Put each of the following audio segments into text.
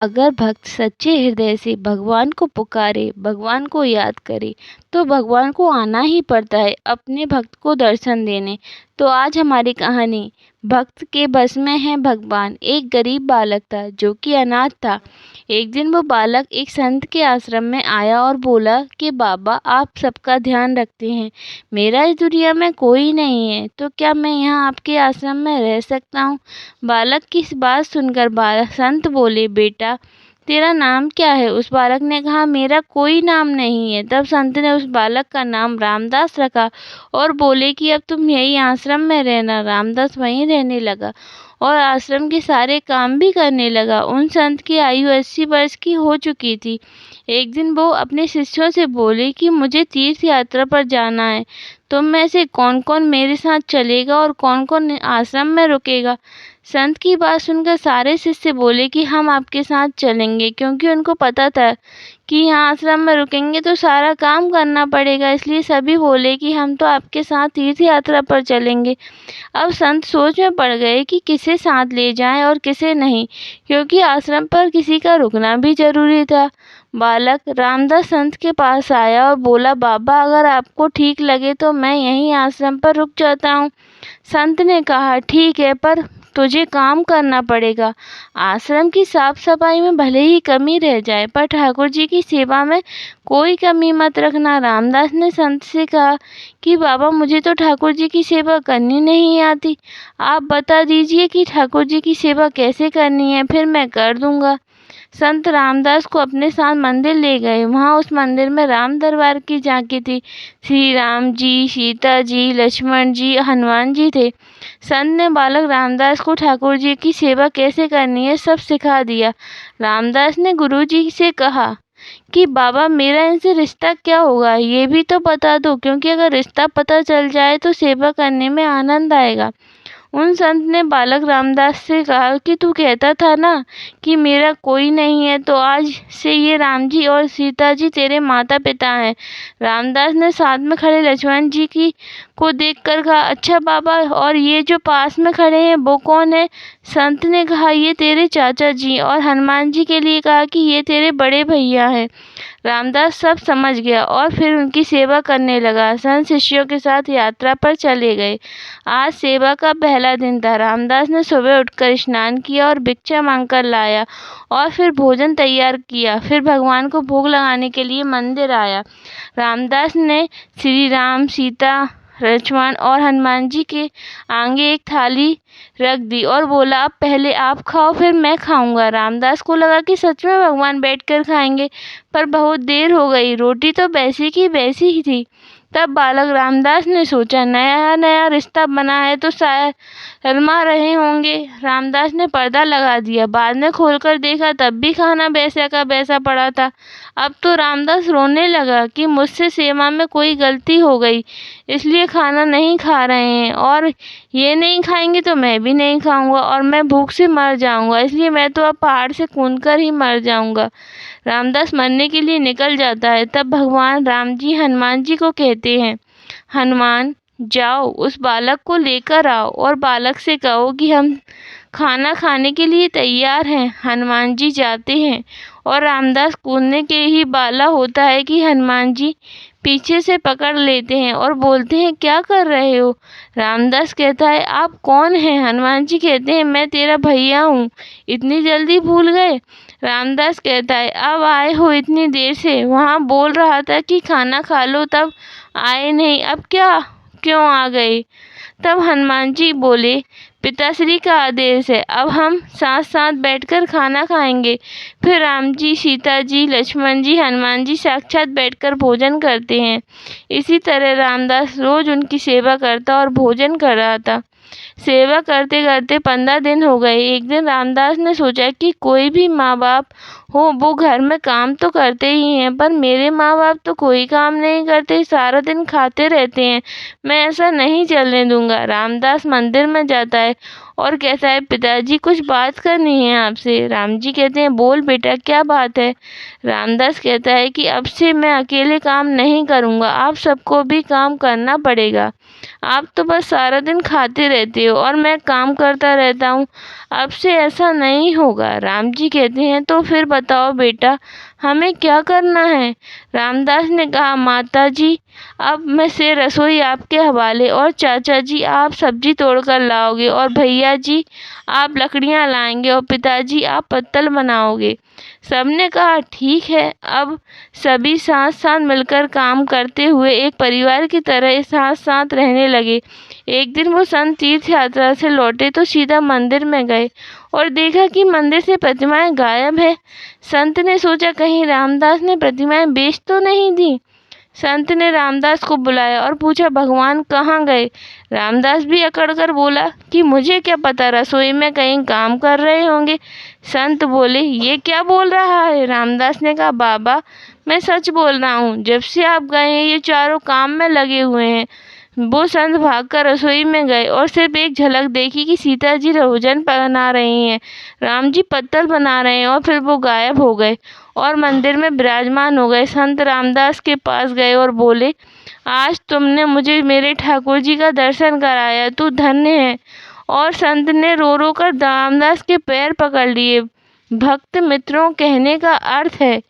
अगर भक्त सच्चे हृदय से भगवान को पुकारे, भगवान को याद करे, तो भगवान को आना ही पड़ता है अपने भक्त को दर्शन देने। तो आज हमारी कहानी भक्त के बस में है भगवान। एक गरीब बालक था जो कि अनाथ था। एक दिन वो बालक एक संत के आश्रम में आया और बोला कि बाबा, आप सबका ध्यान रखते हैं, मेरा इस दुनिया में कोई नहीं है, तो क्या मैं यहाँ आपके आश्रम में रह सकता हूँ? बालक की इस बात सुनकर संत बोले, बेटा तेरा नाम क्या है? उस बालक ने कहा, मेरा कोई नाम नहीं है। तब संत ने उस बालक का नाम रामदास रखा और बोले कि अब तुम यही आश्रम में रहना। रामदास वहीं रहने लगा और आश्रम के सारे काम भी करने लगा। उन संत की आयु 80 वर्ष की हो चुकी थी। एक दिन वो अपने शिष्यों से बोले कि मुझे तीर्थ यात्रा पर जाना है, तुम में से कौन कौन मेरे साथ चलेगा और कौन कौन आश्रम में रुकेगा? संत की बात सुनकर सारे शिष्य बोले कि हम आपके साथ चलेंगे, क्योंकि उनको पता था कि यहाँ आश्रम में रुकेंगे तो सारा काम करना पड़ेगा। इसलिए सभी बोले कि हम तो आपके साथ तीर्थ यात्रा पर चलेंगे। अब संत सोच में पड़ गए कि किसे साथ ले जाएं और किसे नहीं, क्योंकि आश्रम पर किसी का रुकना भी जरूरी था। बालक रामदास संत के पास आया और बोला, बाबा, अगर आपको ठीक लगे तो मैं यहीं आश्रम पर रुक जाता हूँ। संत ने कहा, ठीक है, पर तुझे काम करना पड़ेगा। आश्रम की साफ सफाई में भले ही कमी रह जाए, पर ठाकुर जी की सेवा में कोई कमी मत रखना। रामदास ने संत से कहा कि बाबा, मुझे तो ठाकुर जी की सेवा करनी नहीं आती, आप बता दीजिए कि ठाकुर जी की सेवा कैसे करनी है, फिर मैं कर दूंगा। संत रामदास को अपने साथ मंदिर ले गए। वहां उस मंदिर में राम दरबार की झांकी थी। श्री राम जी, सीता जी, लक्ष्मण जी, हनुमान जी थे। संत ने बालक रामदास को ठाकुर जी की सेवा कैसे करनी है सब सिखा दिया। रामदास ने गुरु जी से कहा कि बाबा, मेरा इनसे रिश्ता क्या होगा, ये भी तो बता दो, क्योंकि अगर रिश्ता पता चल जाए तो सेवा करने में आनंद आएगा। उन संत ने बालक रामदास से कहा कि तू कहता था ना कि मेरा कोई नहीं है, तो आज से ये राम जी और सीता जी तेरे माता पिता हैं। रामदास ने साथ में खड़े लक्ष्मण जी की को देखकर कहा, अच्छा बाबा, और ये जो पास में खड़े हैं वो कौन है? संत ने कहा, ये तेरे चाचा जी, और हनुमान जी के लिए कहा कि ये तेरे बड़े भैया हैं। रामदास सब समझ गया और फिर उनकी सेवा करने लगा। संत शिष्यों के साथ यात्रा पर चले गए। आज सेवा का पहला दिन था। रामदास ने सुबह उठकर स्नान किया और भिक्षा मांगकर लाया और फिर भोजन तैयार किया। फिर भगवान को भोग लगाने के लिए मंदिर आया। रामदास ने श्री राम, सीता, लक्ष्मण और हनुमान जी के आगे एक थाली रख दी और बोला, अब पहले आप खाओ, फिर मैं खाऊंगा। रामदास को लगा कि सच में भगवान बैठकर खाएंगे, पर बहुत देर हो गई, रोटी तो वैसी की वैसी ही थी। तब बालक रामदास ने सोचा, नया नया रिश्ता बना है तो शायद शर्मा रहे होंगे। रामदास ने पर्दा लगा दिया। बाद में खोलकर देखा, तब भी खाना वैसा का वैसा पड़ा था। अब तो रामदास रोने लगा कि मुझसे सेवा में कोई गलती हो गई, इसलिए खाना नहीं खा रहे हैं, और ये नहीं खाएंगे तो मैं भी नहीं खाऊंगा, और मैं भूख से मर जाऊंगा, इसलिए मैं तो अब पहाड़ से कूदकर ही मर जाऊंगा। रामदास मरने के लिए निकल जाता है। तब भगवान राम जी हनुमान जी को कहते हैं, हनुमान, जाओ उस बालक को लेकर आओ और बालक से कहो कि हम खाना खाने के लिए तैयार हैं। हनुमान जी जाते हैं और रामदास कूदने के ही वाला होता है कि हनुमान जी पीछे से पकड़ लेते हैं और बोलते हैं, क्या कर रहे हो? रामदास कहता है, आप कौन हैं? हनुमान जी कहते हैं, मैं तेरा भैया हूँ, इतनी जल्दी भूल गए? रामदास कहता है, अब आए हो इतनी देर से, वहाँ बोल रहा था कि खाना खा लो, तब आए नहीं, अब क्या क्यों आ गए? तब हनुमान जी बोले, पिताश्री का आदेश है, अब हम साथ साथ बैठकर खाना खाएंगे। फिर राम जी, सीता जी, लक्ष्मण जी, हनुमान जी साक्षात बैठकर भोजन करते हैं। इसी तरह रामदास रोज उनकी सेवा करता और भोजन कर रहा था। सेवा करते करते 15 दिन हो गए। एक दिन रामदास ने सोचा कि कोई भी माँ बाप हो, वो घर में काम तो करते ही हैं, पर मेरे माँ बाप तो कोई काम नहीं करते, सारा दिन खाते रहते हैं, मैं ऐसा नहीं चलने दूंगा। रामदास मंदिर में जाता है और कहता है, पिताजी कुछ बात करनी है आपसे। राम जी कहते हैं, बोल बेटा, क्या बात है। रामदास कहता है कि अब से मैं अकेले काम नहीं करूँगा, आप सबको भी काम करना पड़ेगा। आप तो बस सारा दिन खाते रहते हो और मैं काम करता रहता हूँ। अब से ऐसा नहीं होगा। राम जी कहते हैं, तो फिर बताओ बेटा, हमें क्या करना है। रामदास ने कहा, माता जी अब मैं से रसोई आपके हवाले, और चाचा जी आप सब्जी तोड़कर लाओगे, और भैया जी आप लकड़ियाँ लाएंगे, और पिताजी आप पत्तल बनाओगे। सबने कहा, ठीक है। अब सभी साथ साथ मिलकर काम करते हुए एक परिवार की तरह साथ साथ रहने लगे। एक दिन वो संत तीर्थ यात्रा से लौटे तो सीधा मंदिर में गए और देखा कि मंदिर से प्रतिमाएं गायब है। संत ने सोचा, कहीं रामदास ने प्रतिमाएं बेच तो नहीं दी। संत ने रामदास को बुलाया और पूछा, भगवान कहाँ गए। रामदास भी अकड़ कर बोला कि मुझे क्या पता, रसोई में कहीं काम कर रहे होंगे। संत बोले, ये क्या बोल रहा है। रामदास ने कहा, बाबा मैं सच बोल रहा हूँ, जब से आप गए हैं ये चारों काम में लगे हुए हैं। वो संत भागकर रसोई में गए और सिर्फ एक झलक देखी कि सीता जी भोजन बना रही हैं, राम जी पत्तल बना रहे हैं, और फिर वो गायब हो गए और मंदिर में विराजमान हो गए। संत रामदास के पास गए और बोले, आज तुमने मुझे मेरे ठाकुर जी का दर्शन कराया, तू धन्य है। और संत ने रो रो कर रामदास के पैर पकड़ लिए। भक्त मित्रों, कहने का अर्थ है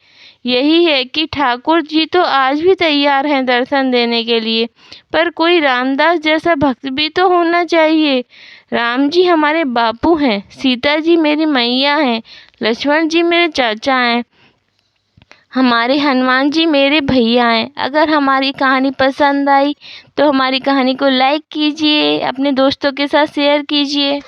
यही है कि ठाकुर जी तो आज भी तैयार हैं दर्शन देने के लिए, पर कोई रामदास जैसा भक्त भी तो होना चाहिए। राम जी हमारे बापू हैं, सीता जी मेरी मैया हैं, लक्ष्मण जी मेरे चाचा हैं, हमारे हनुमान जी मेरे भैया हैं। अगर हमारी कहानी पसंद आई तो हमारी कहानी को लाइक कीजिए, अपने दोस्तों के साथ शेयर कीजिए।